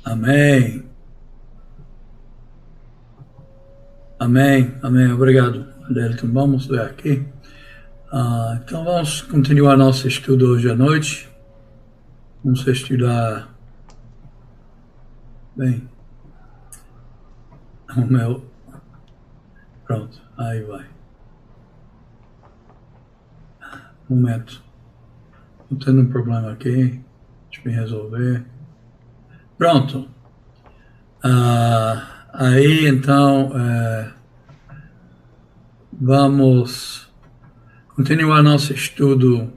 Amém. Amém. Amém. Obrigado, Adelton. Vamos ver aqui. Então, vamos continuar nosso estudo hoje à noite. Vamos estudar. Bem. O meu. Pronto. Aí vai. Um momento. Estou tendo um problema aqui. Deixa eu resolver. Pronto. Aí, então, vamos continuar nosso estudo.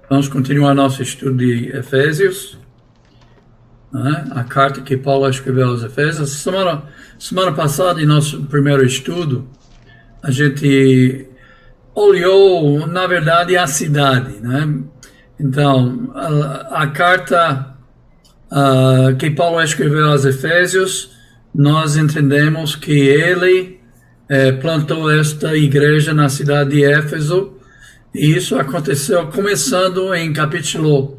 Vamos continuar nosso estudo de Efésios, né? A carta que Paulo escreveu aos Efésios. Semana passada, em nosso primeiro estudo, a gente olhou, na verdade, a cidade, né? Então, a carta que Paulo escreveu aos Efésios, nós entendemos que ele plantou esta igreja na cidade de Éfeso, e isso aconteceu começando em capítulo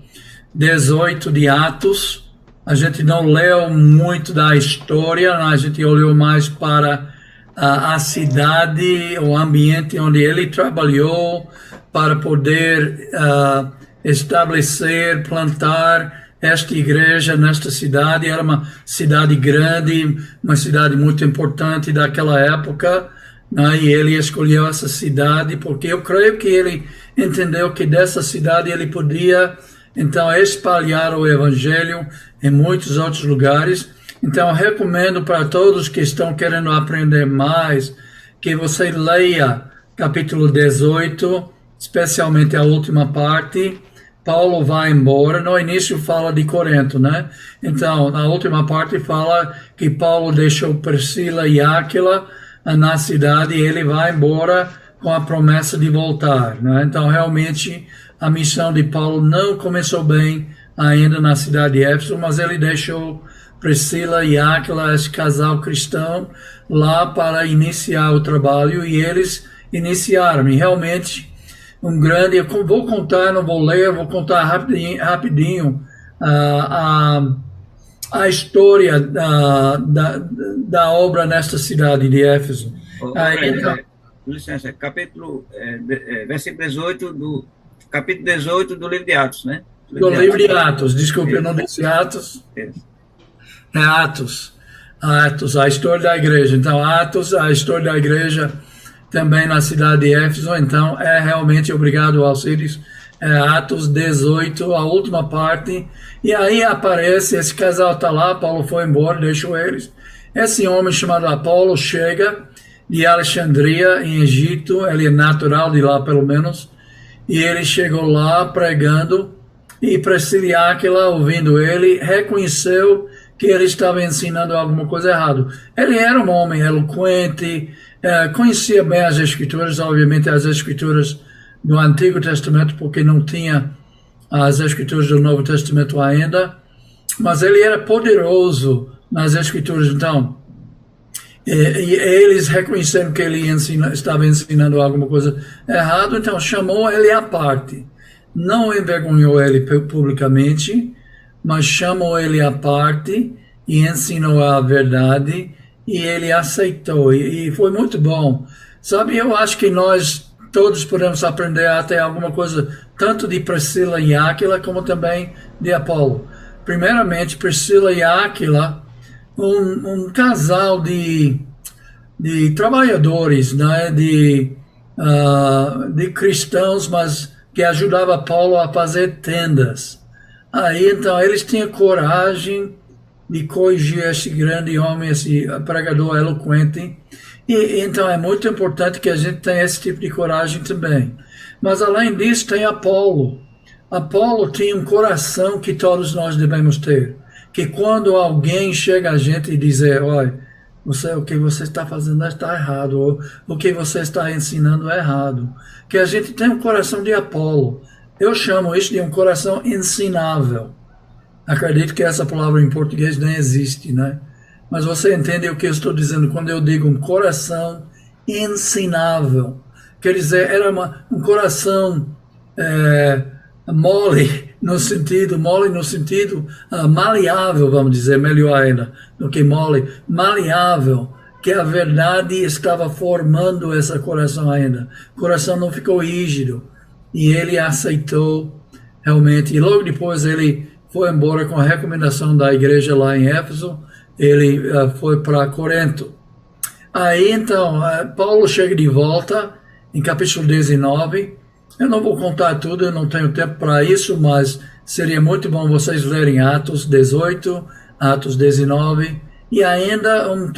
18 de Atos. A gente não leu muito da história, a gente olhou mais para a cidade, o ambiente onde ele trabalhou, para poder estabelecer, plantar esta igreja nesta cidade. Era uma cidade grande, uma cidade muito importante daquela época, né? E ele escolheu essa cidade porque eu creio que ele entendeu que dessa cidade ele podia, então, espalhar o evangelho em muitos outros lugares. Então, eu recomendo para todos que estão querendo aprender mais, que você leia capítulo 18, especialmente a última parte. Paulo vai embora. No início fala de Corinto, né? Então, na última parte fala que Paulo deixou Priscila e Áquila na cidade e ele vai embora com a promessa de voltar, né? Então, realmente, a missão de Paulo não começou bem ainda na cidade de Éfeso, mas ele deixou Priscila e Áquila, esse casal cristão, lá para iniciar o trabalho, e eles iniciaram. E realmente, um grande... Eu vou contar, não vou ler, vou contar rapidinho a história da obra nesta cidade de Éfeso. Então, com licença, versículo 18 capítulo 18 do livro de Atos, né? Do livro de Atos, desculpe, eu não disse Atos. É Atos. Atos, a história da igreja. Então, Atos, a história da igreja também na cidade de Éfeso. Então, realmente, obrigado, Alcides, Atos 18, a última parte. E aí aparece, esse casal está lá, Paulo foi embora, deixou eles. Esse homem chamado Apolo chega de Alexandria, em Egito, ele é natural de lá, pelo menos, e ele chegou lá pregando, e Priscila e Áquila, ouvindo ele, reconheceu que ele estava ensinando alguma coisa errada. Ele era um homem eloquente, conhecia bem as Escrituras, obviamente as Escrituras do Antigo Testamento, porque não tinha as Escrituras do Novo Testamento ainda, mas ele era poderoso nas Escrituras. Então, e eles reconheceram que ele estava ensinando alguma coisa errada, então chamou ele à parte. Não envergonhou ele publicamente, mas chamou ele à parte e ensinou a verdade, e ele aceitou, e foi muito bom. Sabe, eu acho que nós todos podemos aprender até alguma coisa, tanto de Priscila e Áquila, como também de Apolo. Primeiramente, Priscila e Áquila, um casal de trabalhadores, né, de cristãos, mas que ajudava Paulo a fazer tendas. Aí, então, eles tinham coragem de corrigir esse grande homem, esse pregador eloquente. E então é muito importante que a gente tenha esse tipo de coragem também. Mas, além disso, tem Apolo. Apolo tinha um coração que todos nós devemos ter. Que quando alguém chega a gente e dizer, olha, o que você está fazendo está errado, ou o que você está ensinando é errado. Que a gente tem um coração de Apolo. Eu chamo isso de um coração ensinável. Acredito que essa palavra em português nem existe, né? Mas você entende o que eu estou dizendo quando eu digo um coração ensinável. Quer dizer, era um coração mole no sentido maleável, vamos dizer, melhor ainda do que mole, maleável, que a verdade estava formando esse coração ainda. O coração não ficou rígido e ele aceitou realmente. E logo depois ele foi embora com a recomendação da igreja lá em Éfeso, ele foi para Corinto. Aí então, Paulo chega de volta em capítulo 19. Eu não vou contar tudo, eu não tenho tempo para isso, mas seria muito bom vocês lerem Atos 18, Atos 19 e ainda um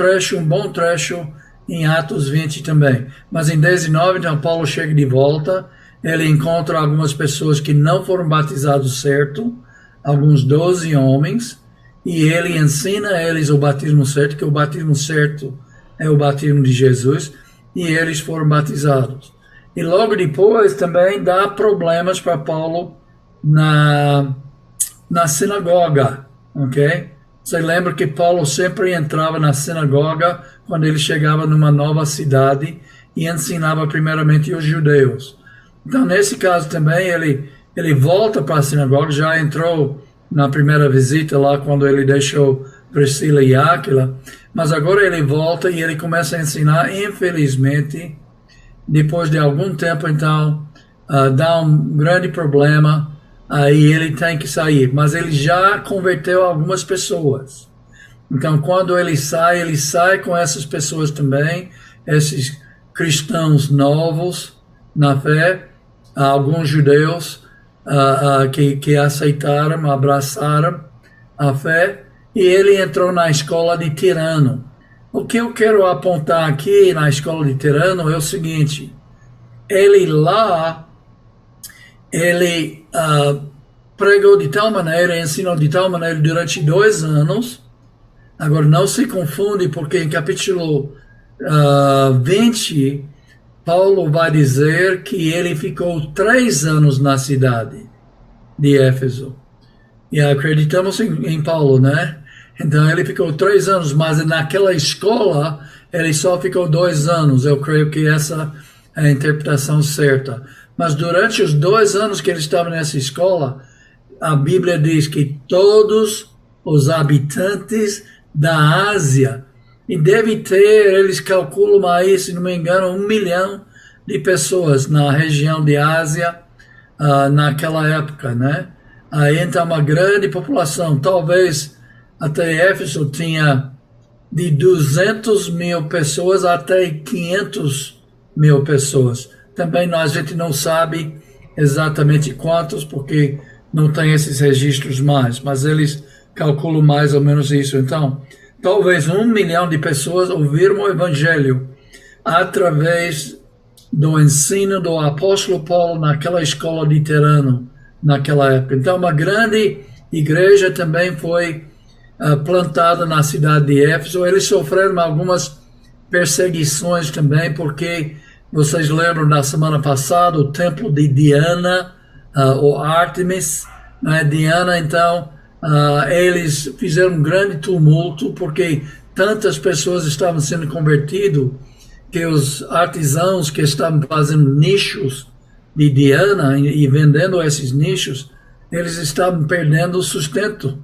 bom trecho em Atos 20 também. Mas em 19, então, Paulo chega de volta, ele encontra algumas pessoas que não foram batizados certo, alguns 12 homens, e ele ensina a eles o batismo certo, que o batismo certo é o batismo de Jesus, e eles foram batizados. E logo depois também dá problemas para Paulo na sinagoga, ok? Você lembra que Paulo sempre entrava na sinagoga quando ele chegava numa nova cidade e ensinava primeiramente os judeus. Então, nesse caso também, ele volta para a sinagoga, já entrou na primeira visita lá quando ele deixou Priscila e Áquila, mas agora ele volta e ele começa a ensinar, infelizmente, depois de algum tempo, então, dá um grande problema, aí ele tem que sair. Mas ele já converteu algumas pessoas. Então, quando ele sai com essas pessoas também, esses cristãos novos na fé, alguns judeus que aceitaram, abraçaram a fé, e ele entrou na escola de Tirano. O que eu quero apontar aqui na escola de Tirano é o seguinte: ele pregou de tal maneira, ensinou de tal maneira durante 2 anos. Agora, não se confunde, porque em capítulo 20, Paulo vai dizer que ele ficou 3 anos na cidade de Éfeso. E acreditamos em Paulo, né? Então, ele ficou 3 anos, mas naquela escola, ele só ficou 2 anos. Eu creio que essa é a interpretação certa. Mas durante os 2 anos que ele estava nessa escola, a Bíblia diz que todos os habitantes da Ásia, e deve ter, eles calculam aí, se não me engano, 1 milhão de pessoas na região de Ásia, naquela época, né? Aí então uma grande população, talvez até Éfeso tinha de 200 mil pessoas até 500 mil pessoas. Também a gente não sabe exatamente quantos, porque não tem esses registros mais, mas eles calculam mais ou menos isso. Então, talvez 1 milhão de pessoas ouviram o Evangelho através do ensino do apóstolo Paulo naquela escola de Tirano, naquela época. Então, uma grande igreja também foi plantada na cidade de Éfeso. Eles sofreram algumas perseguições também, porque vocês lembram da semana passada, o templo de Diana, ou Ártemis, né? Diana, então, eles fizeram um grande tumulto, porque tantas pessoas estavam sendo convertidas, que os artesãos que estavam fazendo nichos de Diana e vendendo esses nichos, eles estavam perdendo o sustento.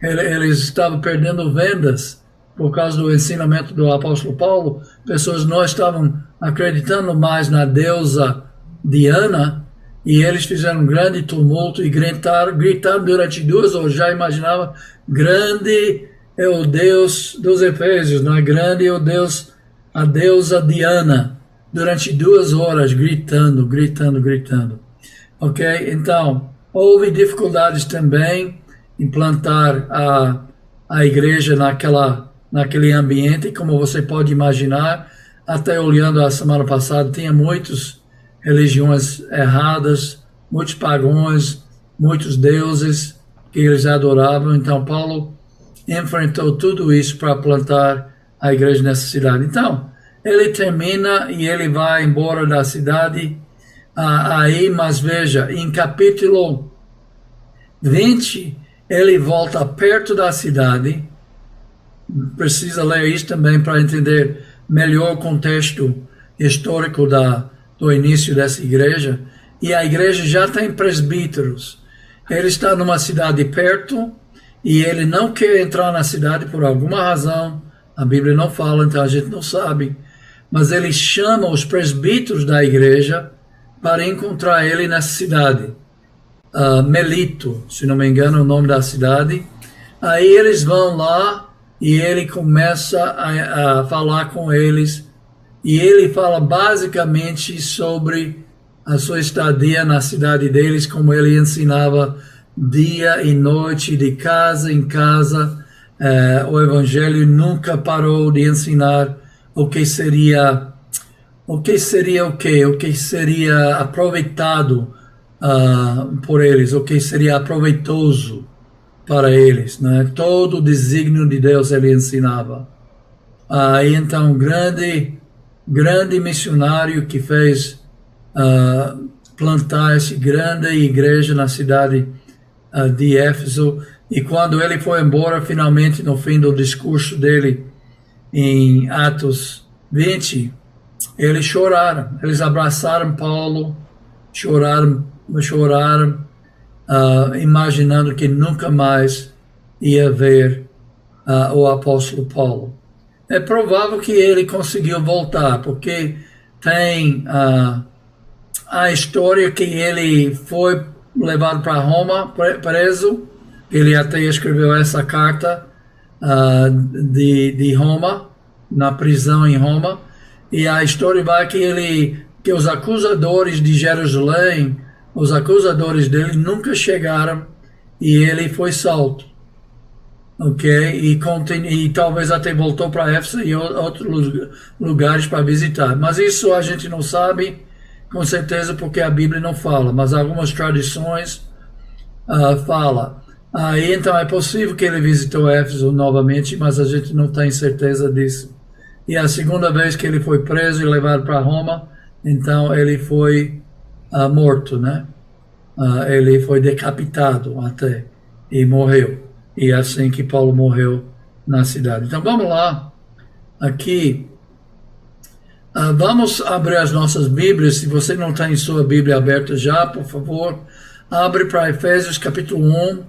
Eles estavam perdendo vendas por causa do ensinamento do apóstolo Paulo. Pessoas não estavam acreditando mais na deusa Diana, e eles fizeram um grande tumulto e gritaram durante 2 horas. Já imaginava, grande é o Deus dos Efésios, não é? Grande é o Deus, a deusa Diana, durante 2 horas gritando. Ok? Então, houve dificuldades também em plantar a igreja naquele ambiente, como você pode imaginar. Até olhando a semana passada, tinha muitas religiões erradas, muitos pagãos, muitos deuses que eles adoravam. Então, Paulo enfrentou tudo isso para plantar a igreja nessa cidade. Então, ele termina e ele vai embora da cidade aí, mas veja, em capítulo 20, ele volta perto da cidade. Precisa ler isso também para entender melhor o contexto histórico do início dessa igreja. e a igreja já tem presbíteros. Ele está numa cidade perto e ele não quer entrar na cidade por alguma razão. A Bíblia não fala, então a gente não sabe. Mas ele chama os presbíteros da igreja para encontrar ele nessa cidade. Melito, se não me engano, é o nome da cidade. Aí eles vão lá e ele começa a falar com eles. E ele fala basicamente sobre a sua estadia na cidade deles, como ele ensinava dia e noite, de casa em casa. O Evangelho nunca parou de ensinar o que seria aproveitado por eles, o que seria aproveitoso para eles, né? Todo o desígnio de Deus ele ensinava. Então, grande missionário que fez plantar essa grande igreja na cidade de Éfeso. E quando ele foi embora, finalmente, no fim do discurso dele, em Atos 20, eles choraram. Eles abraçaram Paulo, choraram, imaginando que nunca mais ia ver o apóstolo Paulo. É provável que ele conseguiu voltar, porque tem a história que ele foi levado para Roma, preso. Ele até escreveu essa carta de Roma, na prisão em Roma. E a história vai que os acusadores de Jerusalém, os acusadores dele nunca chegaram e ele foi salvo. E talvez até voltou para Éfeso e outros lugares para visitar. Mas isso a gente não sabe com certeza porque a Bíblia não fala, mas algumas tradições fala. Então é possível que ele visitou Éfeso novamente, mas a gente não tem certeza disso. E a segunda vez que ele foi preso e levado para Roma, então ele foi morto, né? Ele foi decapitado até e morreu. E é assim que Paulo morreu na cidade. Então vamos lá, aqui, vamos abrir as nossas Bíblias. Se você não tem sua Bíblia aberta já, por favor, abre para Efésios capítulo 1,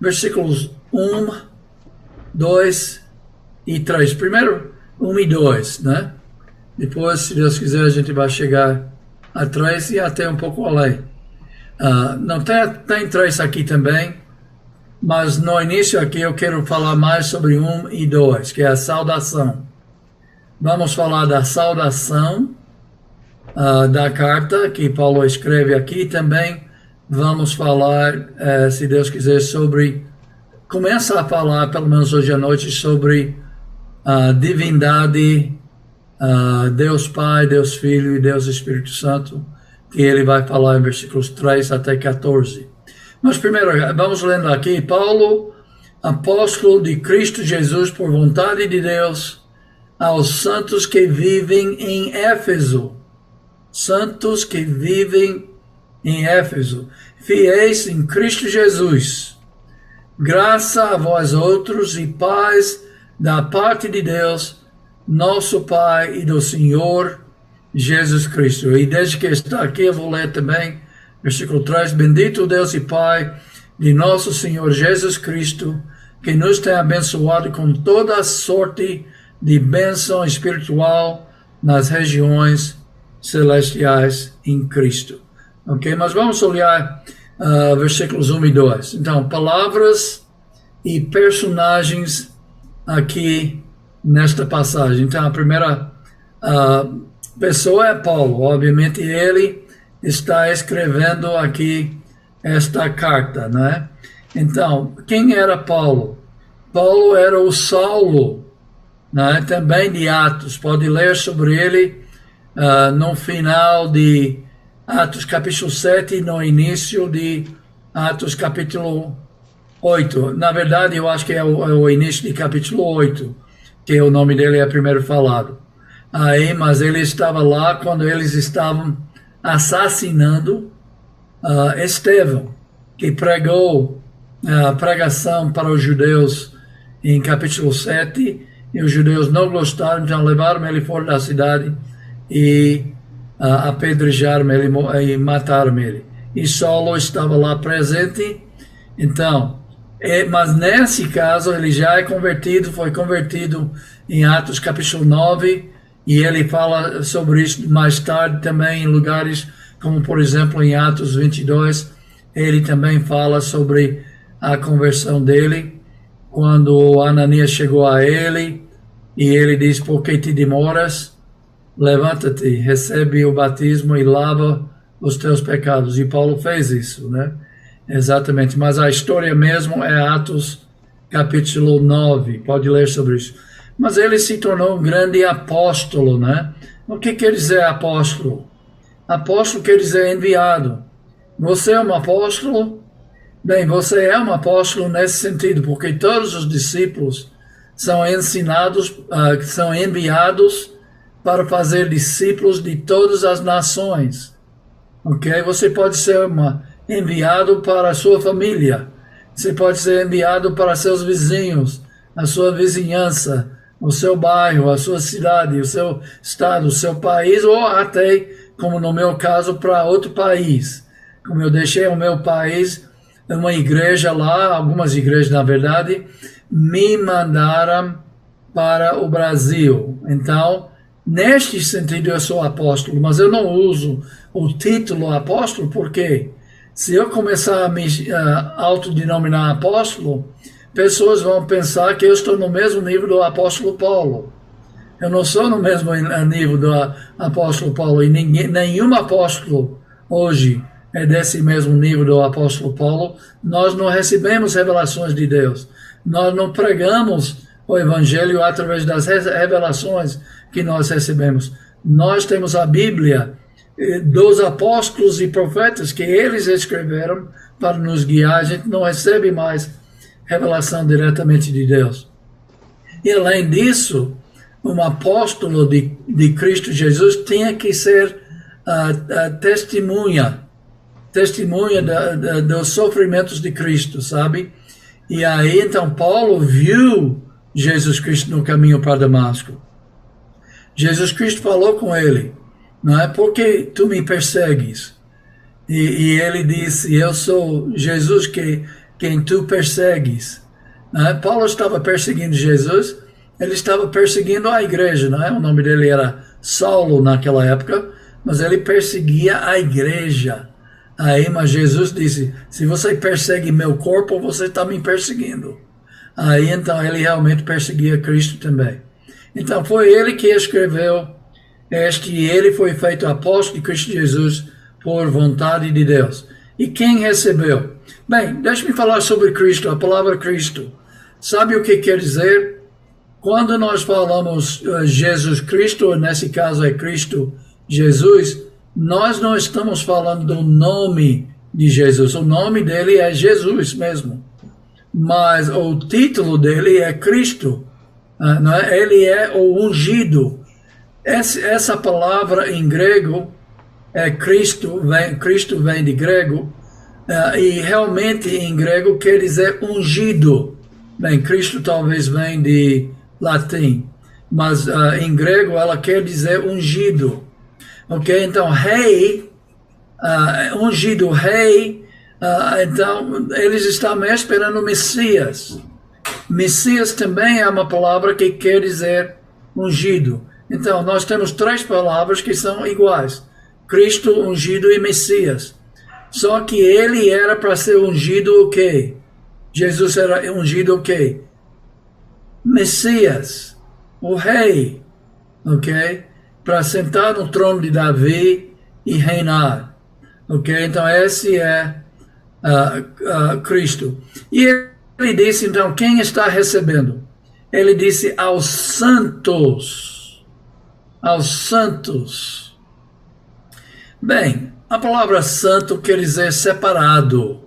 versículos 1, 2 e 3. Primeiro, 1 e 2, né? Depois, se Deus quiser, a gente vai chegar a 3 e até um pouco além. Não tem 3 aqui também, mas no início aqui eu quero falar mais sobre 1 e 2, que é a saudação. Vamos falar da saudação da carta que Paulo escreve aqui. Também vamos falar, se Deus quiser, começa a falar, pelo menos hoje à noite, sobre a divindade, Deus Pai, Deus Filho e Deus Espírito Santo, que ele vai falar em versículos 3 até 14. Mas primeiro, vamos lendo aqui. Paulo, apóstolo de Cristo Jesus por vontade de Deus, aos santos que vivem em Éfeso. Santos que vivem em Éfeso, fiéis em Cristo Jesus. Graça a vós outros e paz da parte de Deus, nosso Pai, e do Senhor Jesus Cristo. E desde que está aqui, eu vou ler também, versículo 3, bendito Deus e Pai de nosso Senhor Jesus Cristo, que nos tem abençoado com toda sorte de bênção espiritual nas regiões celestiais em Cristo. Ok? Mas vamos olhar versículos 1 e 2. Então, palavras e personagens aqui nesta passagem. Então, a primeira pessoa é Paulo. Obviamente, ele está escrevendo aqui esta carta, né? Então, quem era Paulo? Paulo era o Saulo, né? Também de Atos. Pode ler sobre ele no final de Atos capítulo 7 e no início de Atos capítulo 8. Na verdade, eu acho que é o início de capítulo 8, que o nome dele é primeiro falado. Mas ele estava lá quando eles estavam assassinando Estevão, que pregou a pregação para os judeus em capítulo 7, e os judeus não gostaram, então levaram ele fora da cidade e apedrejaram ele e mataram ele. E Saulo estava lá presente. Então, mas nesse caso ele já é convertido, foi convertido em Atos capítulo 9, e ele fala sobre isso mais tarde também em lugares como, por exemplo, em Atos 22, ele também fala sobre a conversão dele, quando Ananias chegou a ele, e ele diz: por que te demoras? Levanta-te, recebe o batismo e lava os teus pecados. E Paulo fez isso, né? Exatamente, mas a história mesmo é Atos capítulo 9, pode ler sobre isso. Mas ele se tornou um grande apóstolo, né? O que quer dizer apóstolo? Apóstolo quer dizer enviado. Você é um apóstolo? Bem, você é um apóstolo nesse sentido, porque todos os discípulos são ensinados, são enviados para fazer discípulos de todas as nações. Ok? Você pode ser enviado para a sua família. Você pode ser enviado para seus vizinhos, a sua vizinhança, o seu bairro, a sua cidade, o seu estado, o seu país, ou até, como no meu caso, para outro país. Como eu deixei o meu país, uma igreja lá, algumas igrejas, na verdade, me mandaram para o Brasil. Então, neste sentido, eu sou apóstolo, mas eu não uso o título apóstolo, porque se eu começar a me autodenominar apóstolo, pessoas vão pensar que eu estou no mesmo nível do apóstolo Paulo. Eu não sou no mesmo nível do apóstolo Paulo, e nenhum apóstolo hoje é desse mesmo nível do apóstolo Paulo. Nós não recebemos revelações de Deus. Nós não pregamos o evangelho através das revelações que nós recebemos. Nós temos a Bíblia dos apóstolos e profetas que eles escreveram para nos guiar. A gente não recebe mais revelação diretamente de Deus. E além disso, um apóstolo de Cristo Jesus tinha que ser testemunha dos sofrimentos de Cristo, sabe? E aí, então, Paulo viu Jesus Cristo no caminho para Damasco. Jesus Cristo falou com ele, não é? Por que tu me persegues? E ele disse: eu sou Jesus quem tu persegues. Não é? Paulo estava perseguindo Jesus, ele estava perseguindo a igreja, não é? O nome dele era Saulo naquela época, mas ele perseguia a igreja. Aí, mas Jesus disse: se você persegue meu corpo, você está me perseguindo. Aí, então, ele realmente perseguia Cristo também. Então, foi ele que escreveu e ele foi feito apóstolo de Cristo Jesus por vontade de Deus. E quem recebeu? Bem, deixe-me falar sobre Cristo, a palavra Cristo. Sabe o que quer dizer? Quando nós falamos Jesus Cristo, nesse caso é Cristo Jesus, nós não estamos falando do nome de Jesus. O nome dele é Jesus mesmo. Mas o título dele é Cristo. Não é? Ele é o ungido. Essa palavra em grego é Cristo vem de grego, e realmente em grego quer dizer ungido. Bem, Cristo talvez vem de latim, mas em grego ela quer dizer ungido. Ok? Então, rei, ungido rei, então eles estavam esperando o Messias. Messias também é uma palavra que quer dizer ungido. Então, nós temos três palavras que são iguais: Cristo, ungido e Messias. Só que ele era para ser ungido o quê? Jesus era ungido o quê? Messias, o rei, ok? Para sentar no trono de Davi e reinar, ok? Então, esse é Cristo. E ele disse, então, quem está recebendo? Ele disse aos santos. Aos santos. Bem, a palavra santo quer dizer separado,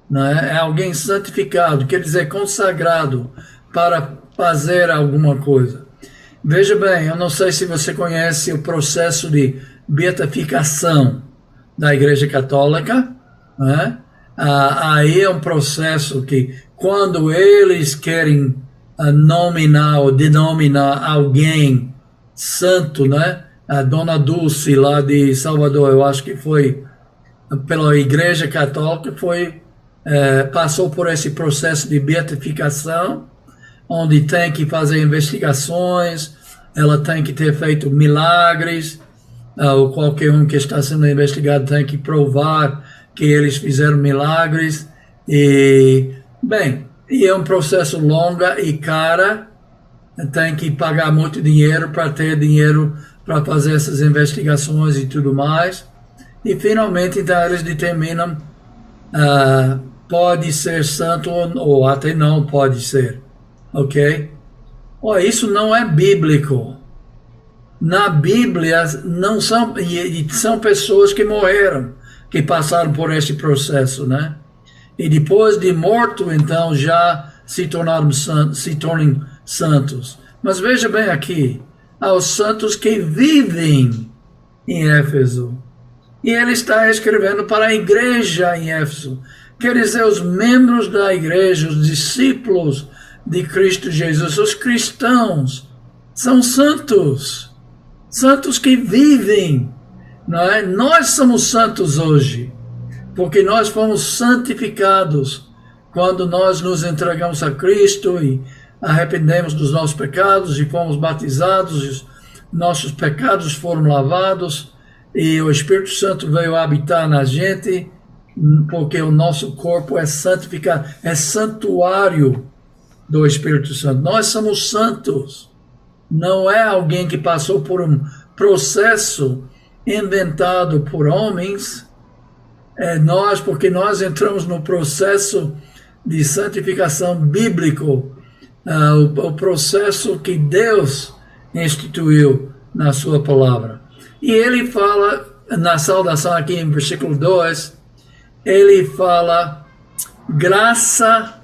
né? É alguém santificado, quer dizer consagrado para fazer alguma coisa. Veja bem, eu não sei se você conhece o processo de beatificação da Igreja Católica, né? Aí é um processo que, quando eles querem nominar ou denominar alguém santo, né? a Dona Dulce, lá de Salvador, eu acho que foi pela Igreja Católica, passou por esse processo de beatificação, onde tem que fazer investigações, ela tem que ter feito milagres, ou qualquer um que está sendo investigado tem que provar que eles fizeram milagres. E, bem, é um processo longo e caro, tem que pagar muito dinheiro para ter dinheiro para fazer essas investigações e tudo mais. E finalmente, então, eles determinam, pode ser santo ou até não pode ser, ok? Isso não é bíblico. Na Bíblia, não são, e são pessoas que morreram, que passaram por esse processo, né? E depois de morto, então, já se tornam santos. Mas veja bem aqui, aos santos que vivem em Éfeso. E ele está escrevendo para a igreja em Éfeso. Quer dizer, os membros da igreja, os discípulos de Cristo Jesus, os cristãos, são santos. Santos que vivem, não é? Nós somos santos hoje, porque nós fomos santificados quando nós nos entregamos a Cristo e arrependemos dos nossos pecados e fomos batizados, e nossos pecados foram lavados e o Espírito Santo veio habitar na gente, porque o nosso corpo é santificado, é santuário do Espírito Santo. Nós somos santos. Não é alguém que passou por um processo inventado por homens. É nós, porque nós entramos no processo de santificação bíblico, o processo que Deus instituiu na sua palavra. E ele fala, na saudação aqui em versículo 2, ele fala graça,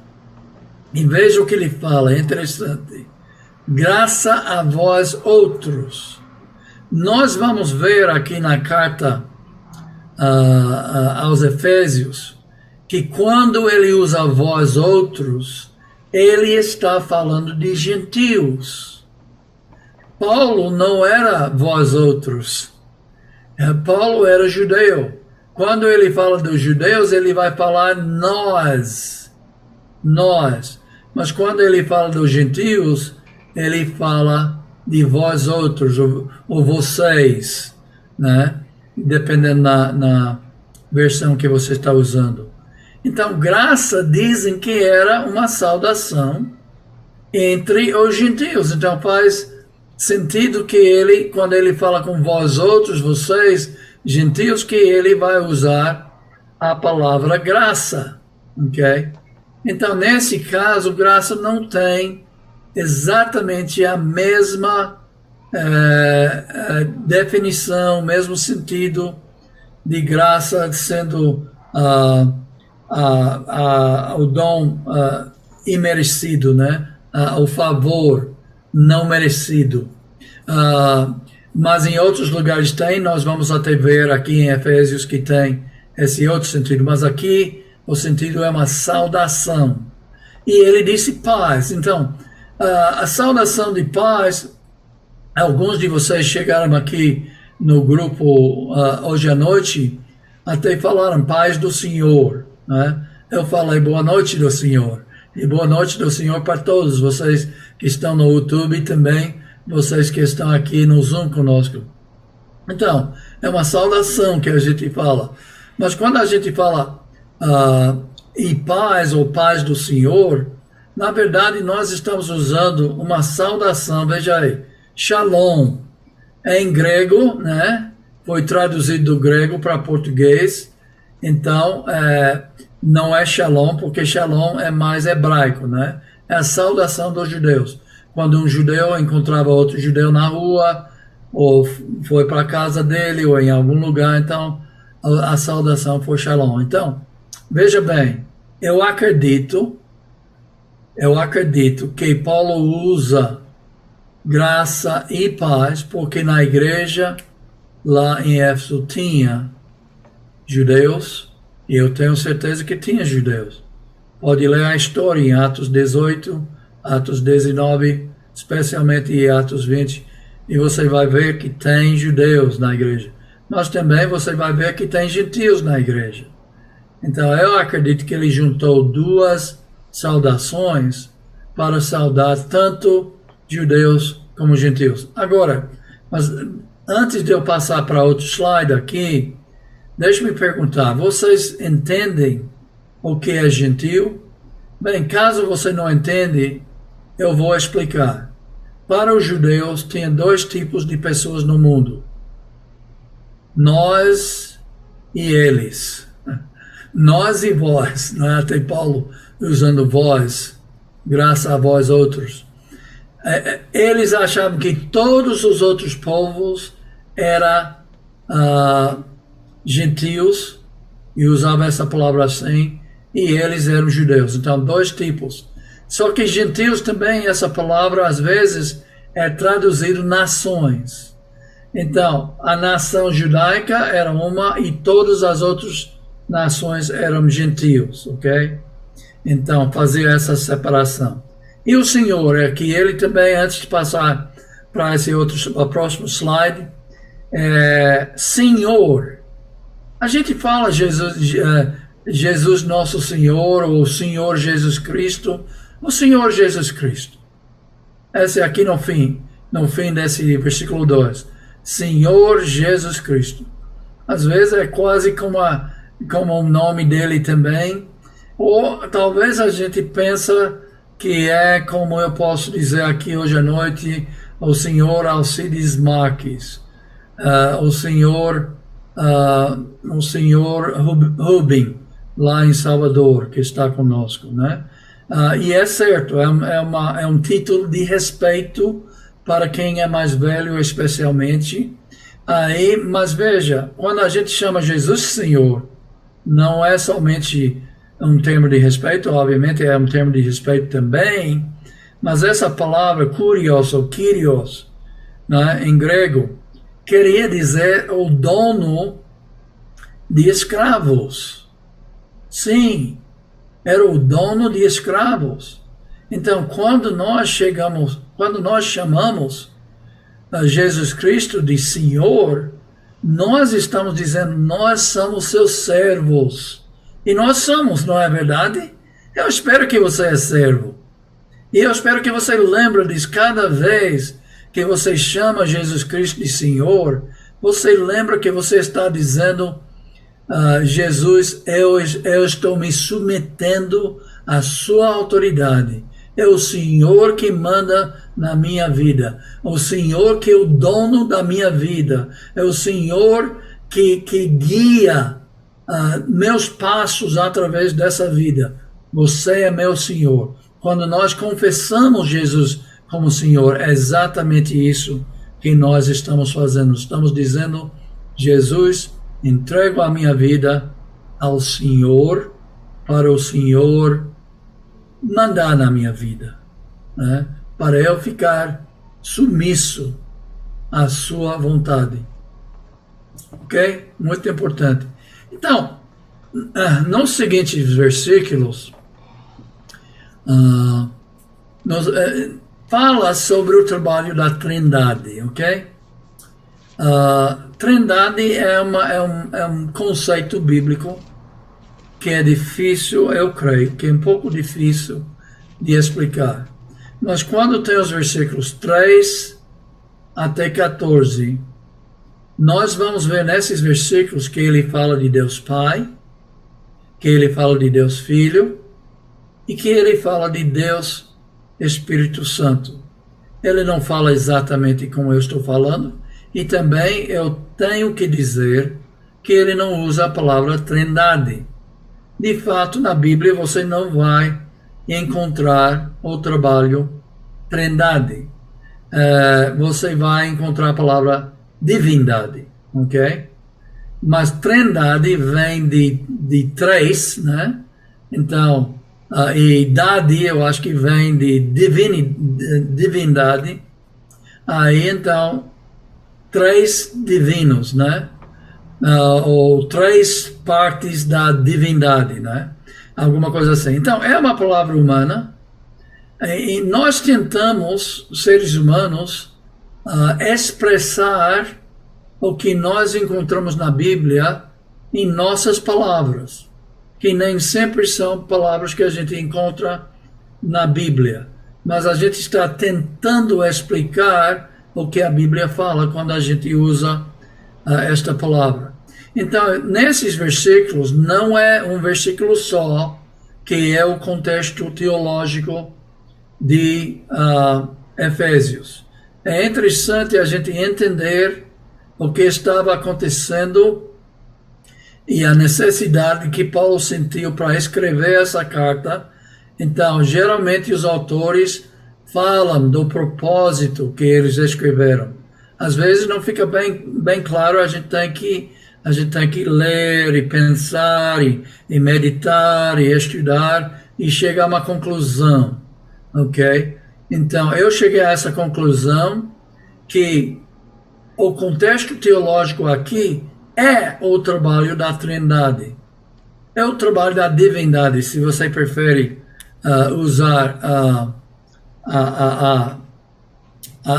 e veja o que ele fala, é interessante. Graça a vós outros. Nós vamos ver aqui na carta aos Efésios que quando ele usa vós outros, ele está falando de gentios. Paulo não era vós outros. Paulo era judeu. Quando ele fala dos judeus, ele vai falar nós. Nós. Mas quando ele fala dos gentios, ele fala de vós outros, ou vocês, né? Dependendo na versão que você está usando. Então, graça dizem que era uma saudação entre os gentios. Então, faz sentido que ele, quando ele fala com vós outros, vocês, gentios, que ele vai usar a palavra graça, ok? Então, nesse caso, graça não tem exatamente a mesma definição, mesmo sentido de graça, sendo o dom imerecido, né? O favor não merecido. Mas em outros lugares tem, nós vamos até ver aqui em Efésios que tem esse outro sentido, mas aqui o sentido é uma saudação. E ele disse paz. Então, a saudação de paz, alguns de vocês chegaram aqui no grupo hoje à noite, até falaram paz do Senhor, né? Eu falei boa noite do Senhor, e boa noite do Senhor para todos vocês que estão no YouTube e também vocês que estão aqui no Zoom conosco. Então, é uma saudação que a gente fala, mas quando a gente fala e paz ou paz do Senhor, na verdade nós estamos usando uma saudação, veja aí, shalom, é em grego, né? Foi traduzido do grego para português, então não é shalom, porque shalom é mais hebraico, né? É a saudação dos judeus. Quando um judeu encontrava outro judeu na rua, ou foi para a casa dele, ou em algum lugar, então a saudação foi shalom. Então, veja bem, eu acredito que Paulo usa graça e paz, porque na igreja lá em Éfeso tinha judeus, e eu tenho certeza que tinha judeus. Pode ler a história em Atos 18, Atos 19, especialmente em Atos 20 e você vai ver que tem judeus na igreja. Mas também você vai ver que tem gentios na igreja. Então, eu acredito que ele juntou duas saudações para saudar tanto judeus como gentios. Agora, mas antes de eu passar para outro slide aqui, deixe-me perguntar, vocês entendem o que é gentio? Bem, caso você não entende, eu vou explicar. Para os judeus, tinha dois tipos de pessoas no mundo. Nós e eles. Nós e vós. Não é? Até Paulo usando vós, graças a vós outros. Eles achavam que todos os outros povos eram gentios, e usavam essa palavra assim, e eles eram judeus. Então, dois tipos. Só que gentios também, essa palavra às vezes é traduzido nações. Então, a nação judaica era uma e todas as outras nações eram gentios, ok? Então, fazia essa separação. E o Senhor, é que ele também, antes de passar para esse outro, o próximo slide, Senhor. A gente fala Jesus nosso Senhor, ou Senhor Jesus Cristo, o Senhor Jesus Cristo. Esse aqui no fim desse versículo 2. Senhor Jesus Cristo. Às vezes é quase como o nome dele também, ou talvez a gente pensa que é, como eu posso dizer aqui hoje à noite, o Senhor Alcides Marques, o Senhor Rubem, lá em Salvador, que está conosco, né? E é certo, é um título de respeito para quem é mais velho, especialmente. Mas veja, quando a gente chama Jesus Senhor, não é somente um termo de respeito, obviamente é um termo de respeito também, mas essa palavra kurios ou kyrios, né, em grego, queria dizer o dono de escravos. Sim, era o dono de escravos. Então, quando nós chamamos Jesus Cristo de Senhor, nós estamos dizendo, nós somos seus servos. E nós somos, não é verdade? Eu espero que você é servo. E eu espero que você lembre disso cada vez que você chama Jesus Cristo de Senhor, você lembra que você está dizendo, Jesus, eu estou me submetendo à sua autoridade. É o Senhor que manda na minha vida. O Senhor que é o dono da minha vida. É o Senhor que guia meus passos através dessa vida. Você é meu Senhor. Quando nós confessamos Jesus como Senhor, é exatamente isso que nós estamos fazendo. Estamos dizendo, Jesus, entrego a minha vida ao Senhor, para o Senhor mandar na minha vida, né? Para eu ficar submisso à sua vontade. Ok? Muito importante. Então, nos seguintes versículos, fala sobre o trabalho da Trindade, ok? Trindade é um conceito bíblico que é difícil, eu creio, que é um pouco difícil de explicar. Mas quando tem os versículos 3 até 14, nós vamos ver nesses versículos que ele fala de Deus Pai, que ele fala de Deus Filho e que ele fala de Deus Espírito Santo. Ele não fala exatamente como eu estou falando, e também eu tenho que dizer que ele não usa a palavra Trindade. De fato, na Bíblia você não vai encontrar o trabalho Trindade. Você vai encontrar a palavra divindade, ok? Mas Trindade vem de três, né? Então, e dade eu acho que vem de divindade. Aí então, três divinos, né? Ou três partes da divindade, né? Alguma coisa assim. Então, é uma palavra humana, e nós tentamos, seres humanos, expressar o que nós encontramos na Bíblia em nossas palavras, que nem sempre são palavras que a gente encontra na Bíblia, mas a gente está tentando explicar o que a Bíblia fala quando a gente usa esta palavra. Então, nesses versículos, não é um versículo só que é o contexto teológico de Efésios. É interessante a gente entender o que estava acontecendo e a necessidade que Paulo sentiu para escrever essa carta. Então, geralmente os autores falam do propósito que eles escreveram. Às vezes não fica bem claro, a gente tem que ler e pensar e meditar e estudar e chegar a uma conclusão, ok? Então, eu cheguei a essa conclusão que o contexto teológico aqui é o trabalho da Trindade. É o trabalho da divindade, se você prefere usar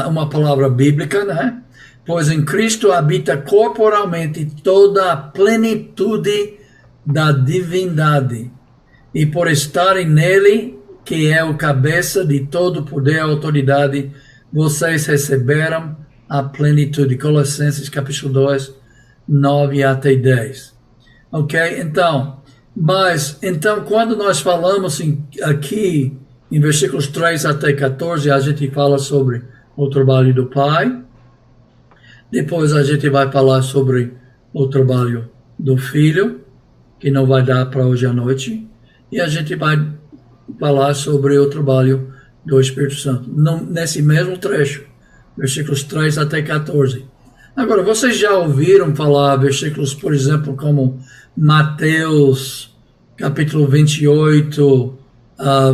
uma palavra bíblica, né? Pois em Cristo habita corporalmente toda a plenitude da divindade. E por estarem nele, que é o cabeça de todo poder e autoridade, vocês receberam a plenitude. Colossenses capítulo 2, 9 até 10. Ok? Então, quando nós falamos aqui, em versículos 3 até 14, a gente fala sobre o trabalho do Pai. Depois a gente vai falar sobre o trabalho do Filho, que não vai dar para hoje à noite. E a gente vai falar sobre o trabalho do Espírito Santo, nesse mesmo trecho, versículos 3 até 14. Agora, vocês já ouviram falar versículos, por exemplo, como Mateus, capítulo 28,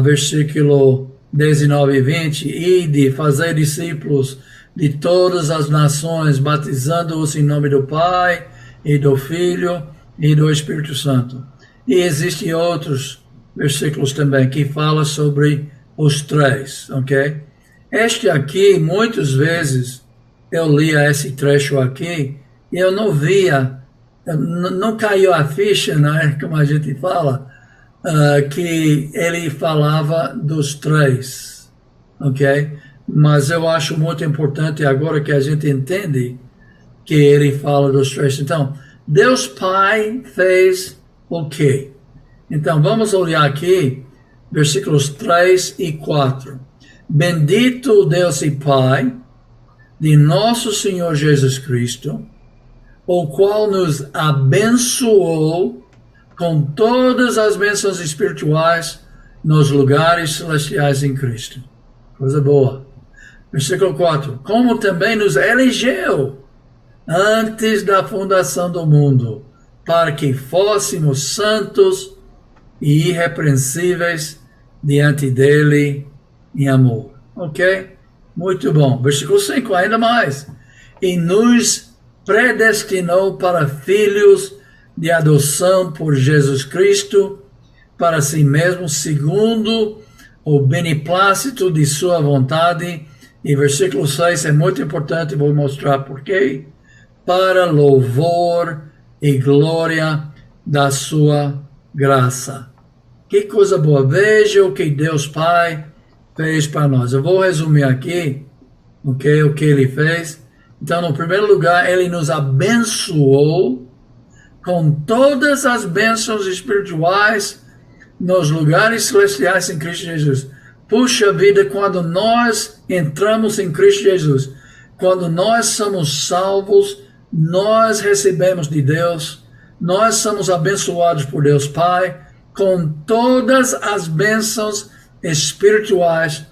versículo 19 e 20, ide, fazer discípulos de todas as nações, batizando-os em nome do Pai, e do Filho, e do Espírito Santo. E existem outros versículos também que falam sobre os três, ok? Este aqui, muitas vezes, eu lia esse trecho aqui, e eu não via, não caiu a ficha, né, como a gente fala, que ele falava dos três, ok? Mas eu acho muito importante agora que a gente entende que ele fala dos três. Então, Deus Pai fez o quê? Então, vamos olhar aqui, versículos 3 e 4. Bendito Deus e Pai de nosso Senhor Jesus Cristo, o qual nos abençoou com todas as bênçãos espirituais nos lugares celestiais em Cristo. Coisa boa. Versículo 4. Como também nos elegeu antes da fundação do mundo, para que fôssemos santos e irrepreensíveis diante dele em amor. Ok? Muito bom. Versículo 5, ainda mais. E nos predestinou para filhos de adoção por Jesus Cristo, para si mesmo, segundo o beneplácito de sua vontade. E versículo 6 é muito importante, vou mostrar por quê. Para louvor e glória da sua graça. Que coisa boa. Veja o que Deus Pai fez para nós. Eu vou resumir aqui, okay, o que ele fez. Então, no primeiro lugar, ele nos abençoou com todas as bênçãos espirituais nos lugares celestiais em Cristo Jesus. Puxa vida, quando nós entramos em Cristo Jesus, quando nós somos salvos, nós recebemos de Deus, nós somos abençoados por Deus Pai, com todas as bênçãos espirituais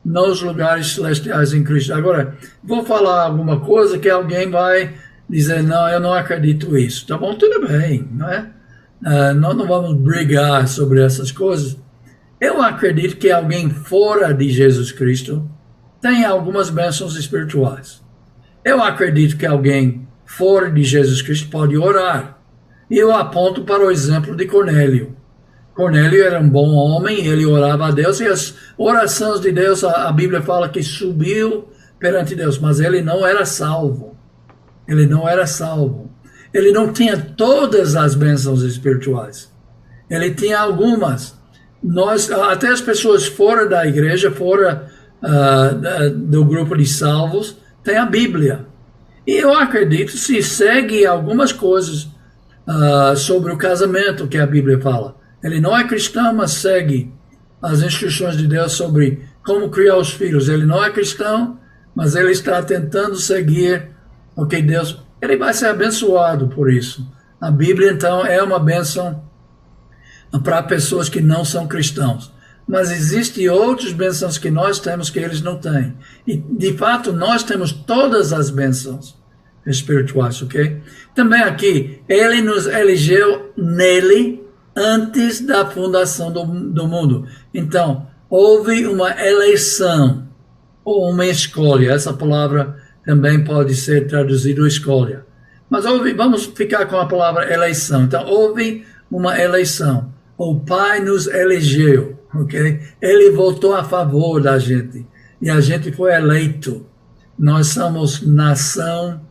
nos lugares celestiais em Cristo. Agora, vou falar alguma coisa que alguém vai dizer, não, eu não acredito nisso. Tá bom, tudo bem, não é? Nós não vamos brigar sobre essas coisas. Eu acredito que alguém fora de Jesus Cristo tem algumas bênçãos espirituais. Eu acredito que alguém fora de Jesus Cristo pode orar. E eu aponto para o exemplo de Cornélio. Cornélio era um bom homem, ele orava a Deus, e as orações de Deus, a Bíblia fala que subiu perante Deus, mas ele não era salvo. Ele não era salvo. Ele não tinha todas as bênçãos espirituais. Ele tinha algumas. Até as pessoas fora da igreja, fora do grupo de salvos, têm a Bíblia. E eu acredito, se segue algumas coisas sobre o casamento que a Bíblia fala. Ele não é cristão, mas segue as instruções de Deus sobre como criar os filhos. Ele não é cristão, mas ele está tentando seguir o que Deus... Ele vai ser abençoado por isso. A Bíblia, então, é uma bênção para pessoas que não são cristãos. Mas existem outras bênçãos que nós temos que eles não têm. E, de fato, nós temos todas as bênçãos espirituais, ok? Também aqui, ele nos elegeu nele antes da fundação do mundo. Então, houve uma eleição ou uma escolha. Essa palavra também pode ser traduzida escolha. Mas vamos ficar com a palavra eleição. Então, houve uma eleição. O Pai nos elegeu, ok? Ele votou a favor da gente. E a gente foi eleito. Nós somos nação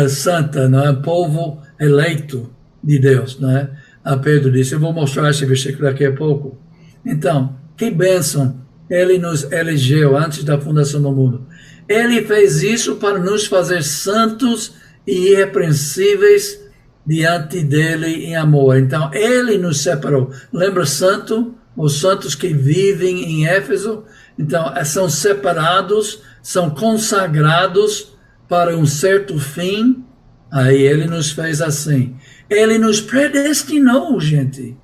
santa, não é? Povo eleito de Deus, não é? A Pedro disse, eu vou mostrar esse versículo daqui a pouco. Então, que bênção. Ele nos elegeu antes da fundação do mundo. Ele fez isso para nos fazer santos e irrepreensíveis diante dele em amor. Então, ele nos separou. Lembra santo? Os santos que vivem em Éfeso? Então, são separados, são consagrados para um certo fim. Aí ele nos fez assim. Ele nos predestinou, gente.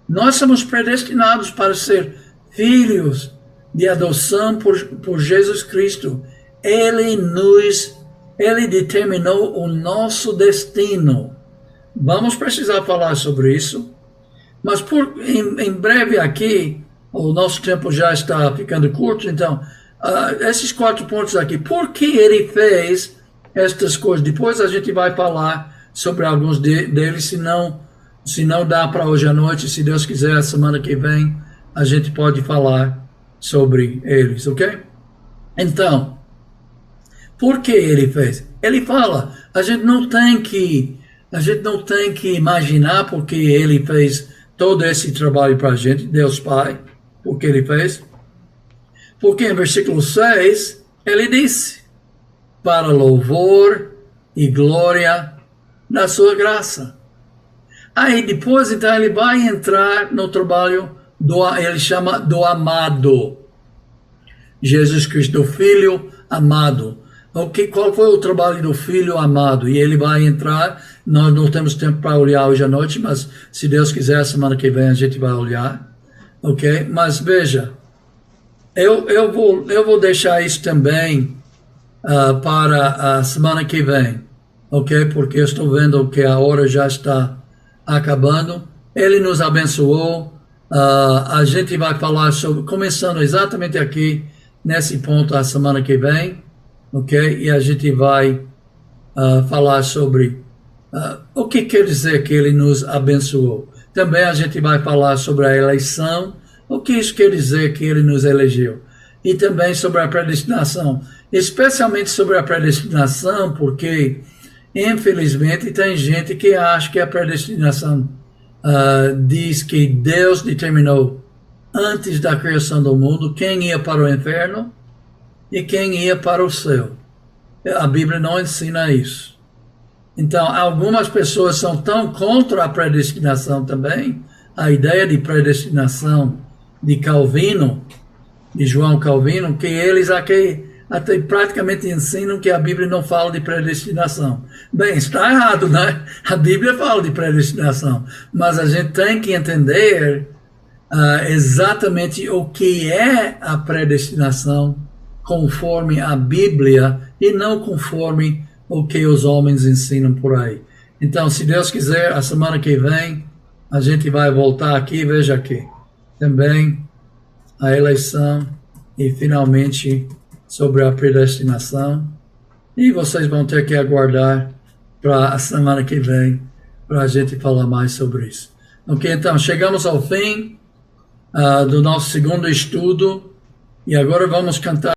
Nós somos predestinados para ser filhos de adoção por Jesus Cristo. Ele determinou o nosso destino. Vamos precisar falar sobre isso. Mas em breve aqui, o nosso tempo já está ficando curto, então, esses 4 pontos aqui. Por que ele fez estas coisas? Depois a gente vai falar sobre alguns deles, se não dá para hoje à noite, se Deus quiser, a semana que vem, a gente pode falar sobre eles, ok? Então, por que ele fez? Ele fala, a gente não tem que imaginar porque ele fez todo esse trabalho para a gente, Deus Pai, o que ele fez. Porque em versículo 6, ele disse, para louvor e glória da sua graça. Aí depois, então, ele vai entrar no trabalho ele chama do amado. Jesus Cristo, do Filho amado. Qual foi o trabalho do Filho amado? E ele vai entrar, nós não temos tempo para olhar hoje à noite, mas se Deus quiser, a semana que vem a gente vai olhar. Ok? Mas veja, eu vou deixar isso também para a semana que vem. Ok? Porque eu estou vendo que a hora já está acabando. Ele nos abençoou. A gente vai falar sobre, começando exatamente aqui, nesse ponto, a semana que vem, ok? E a gente vai falar sobre o que quer dizer que ele nos abençoou. Também a gente vai falar sobre a eleição, o que isso quer dizer que ele nos elegeu. E também sobre a predestinação, especialmente sobre a predestinação, porque, infelizmente, tem gente que acha que a predestinação diz que Deus determinou antes da criação do mundo quem ia para o inferno e quem ia para o céu. A Bíblia não ensina isso. Então, algumas pessoas são tão contra a predestinação também, a ideia de predestinação de Calvino, de João Calvino, que eles até praticamente ensinam que a Bíblia não fala de predestinação. Bem, está errado, né? A Bíblia fala de predestinação, mas a gente tem que entender exatamente o que é a predestinação conforme a Bíblia e não conforme o que os homens ensinam por aí. Então, se Deus quiser, a semana que vem, a gente vai voltar aqui, veja aqui, também a eleição e finalmente sobre a predestinação, e vocês vão ter que aguardar para a semana que vem para a gente falar mais sobre isso. Ok, então chegamos ao fim do nosso segundo estudo e agora vamos cantar